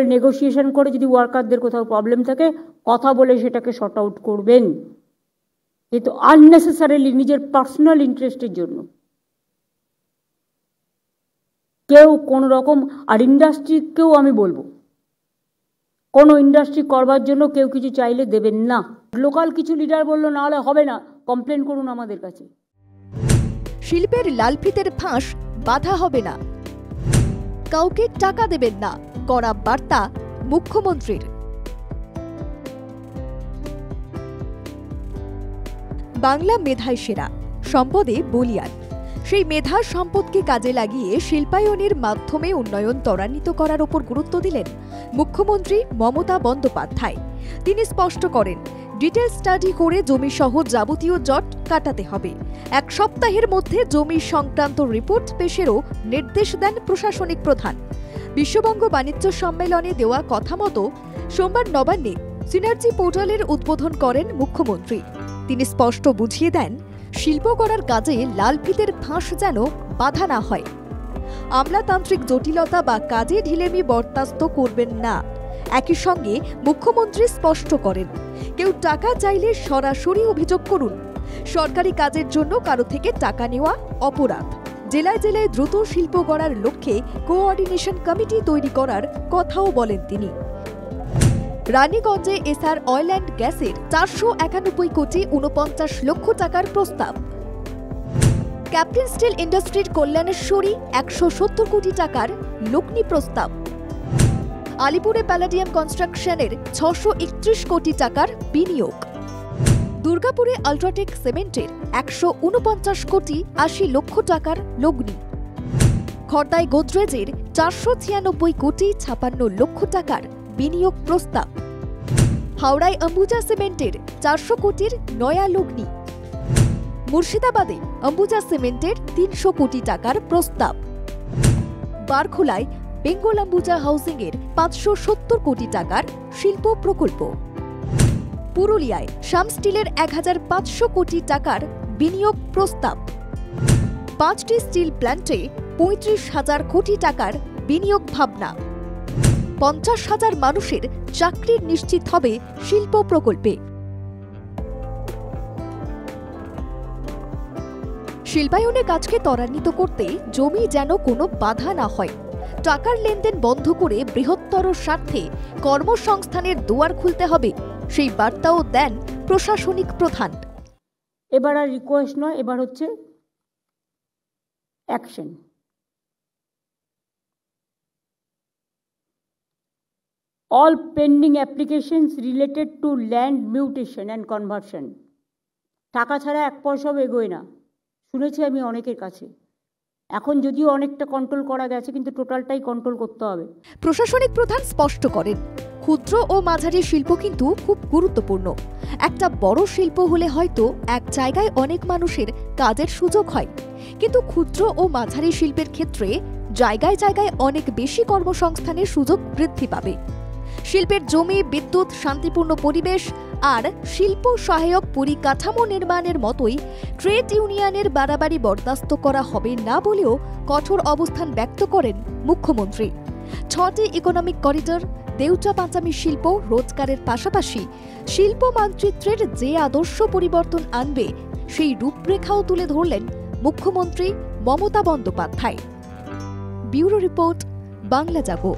করে নেগোসিয়েশন করে যদি ওয়ার্কারদের কোথাও প্রবলেম থাকে কথা বলে সেটাকে শর্ট আউট করবেন, কিন্তু আননেসেসারিলি নিজের পার্সোনাল ইন্টারেস্টের জন্য কেউ কোনো রকম, আর ইন্ডাস্ট্রিকেও আমি বলবো কোনো ইন্ডাস্ট্রি করবার জন্য কেউ কিছু চাইলে দেবেন না। লোকাল কিছু লিডার বললো না হলে হবে না, কমপ্লেন করুন আমাদের কাছে। শিল্পের লালফিতের ফাঁস বাধা হবে না, কাউকে টাকা দেবেন না, কড়া বার্তা মুখ্যমন্ত্রীর। বাংলা মেধায় সেরা, সম্পদে বলিয়ান। সেই মেধা সম্পদকে কাজে লাগিয়ে শিল্পায়নের মাধ্যমে উন্নয়ন ত্বরান্বিত করার উপর গুরুত্ব দিলেন মুখ্যমন্ত্রী মমতা বন্দ্যোপাধ্যায়। তিনি স্পষ্ট করেন, ডিটেল স্টাডি করে জমি সহ যাবতীয় জট কাটাতে হবে। 1 সপ্তাহের মধ্যে জমি সংক্রান্ত রিপোর্ট পেশেরও নির্দেশ দেন প্রশাসনিক প্রধান। বিশ্ববঙ্গ বাণিজ্য সম্মেলনে দেওয়া কথা মতো সোমবার নবান্নে সিনার্জি পোর্টালের উদ্বোধন করেন মুখ্যমন্ত্রী। তিনি স্পষ্ট বুঝিয়ে দেন, শিল্প করার কাজে লালফিতের ফাঁস যেন বাধা না হয়। আমলাতান্ত্রিক জটিলতা বা কাজে ঢিলেমি বরদাস্ত করবেন না। একই সঙ্গে মুখ্যমন্ত্রী স্পষ্ট করেন, কেউ টাকা চাইলে সরাসরি অভিযোগ করুন। সরকারি কাজের জন্য কারো থেকে টাকা নেওয়া অপরাধ। জেলায় জেলায় দ্রুত শিল্প গড়ার লক্ষ্যে কোঅর্ডিনেশন কমিটি তৈরি করার কথাও বলেন তিনি। রানীগঞ্জে এসআর অয়েল অ্যান্ড গ্যাসের 491 কোটি 49 লক্ষ টাকার প্রস্তাব। ক্যাপ্টেন স্টিল ইন্ডাস্ট্রির কল্যাণেশ্বরী 170 কোটি টাকার লগ্নি প্রস্তাব। আলিপুরে প্যালাডিয়াম কনস্ট্রাকশনের 631 কোটি টাকার বিনিয়োগ। দুর্গাপুরে আল্ট্রাটেক সিমেন্টের 149 কোটি 80 লক্ষ টাকার লগ্নি। খর্দায় গোদরেজের 496 কোটি 56 লক্ষ টাকার বিনিয়োগ প্রস্তাব। হাওড়ায় অম্বুজা সিমেন্টের 400 কোটির নয়া লগ্নি। মুর্শিদাবাদে অম্বুজা সিমেন্টের 300 কোটি টাকার প্রস্তাব। বারখোলায় বেঙ্গল অম্বুজা হাউসিংয়ের 570 কোটি টাকার শিল্প প্রকল্প। পুরুলিয়ায় শাম স্টিলের 1500 কোটি টাকার বিনিয়োগ প্রস্তাব। 5টি স্টিল প্ল্যান্টে 35,000 কোটি টাকার বিনিয়োগ ভাবনা। 50,000 মানুষের চাকরি নিশ্চিত হবে শিল্প প্রকল্পে। শিল্পায়নের কাজকে ত্বরান্বিত করতে জমি যেন কোনো বাধা না হয়, টাকার লেনদেন বন্ধ করে বৃহত্তর স্বার্থে কর্মসংস্থানের দুয়ার খুলতে হবে, সেই বার্তাও দেন প্রশাসনিক প্রধান। এবার আর রিকোয়েস্ট নয়, এবার হচ্ছে action. All pending applications related to land mutation and conversion. টাকা ছাড়া 1 পয়সাও এগোয় না, শুনেছি আমি অনেকের কাছে। এখন যদিও অনেকটা কন্ট্রোল করা গেছে, কিন্তু টোটালটাই কন্ট্রোল করতে হবে। প্রশাসনিক প্রধান স্পষ্ট করেন, ক্ষুদ্র ও মাঝারি শিল্প কিন্তু খুব গুরুত্বপূর্ণ। একটা বড় শিল্প হলে হয়তো এক জায়গায় অনেক মানুষের কাজের সুযোগ হয়, কিন্তু ক্ষুদ্র ও মাঝারি শিল্পের ক্ষেত্রে জায়গায় জায়গায় অনেক বেশি কর্মসংস্থানের সুযোগ বৃদ্ধি পাবে। শিল্পের জমি, বিদ্যুৎ, শান্তিপূর্ণ পরিবেশ আর শিল্প সহায়ক পরিকাঠামো নির্মাণের মতোই ট্রেড ইউনিয়নের বাড়াবাড়ি বরদাস্ত করা হবে না বলেও কঠোর অবস্থান ব্যক্ত করেন মুখ্যমন্ত্রী। 6টি ইকোনমিক করিডর, দেউচা পাঁচামি শিল্প রোজগারের পাশাপাশি শিল্প মানচিত্রের যে আদর্শ পরিবর্তন আনবে সেই রূপরেখাও তুলে ধরলেন মুখ্যমন্ত্রী মমতা বন্দ্যোপাধ্যায়। ব্যুরো রিপোর্ট, বাংলা জাগো।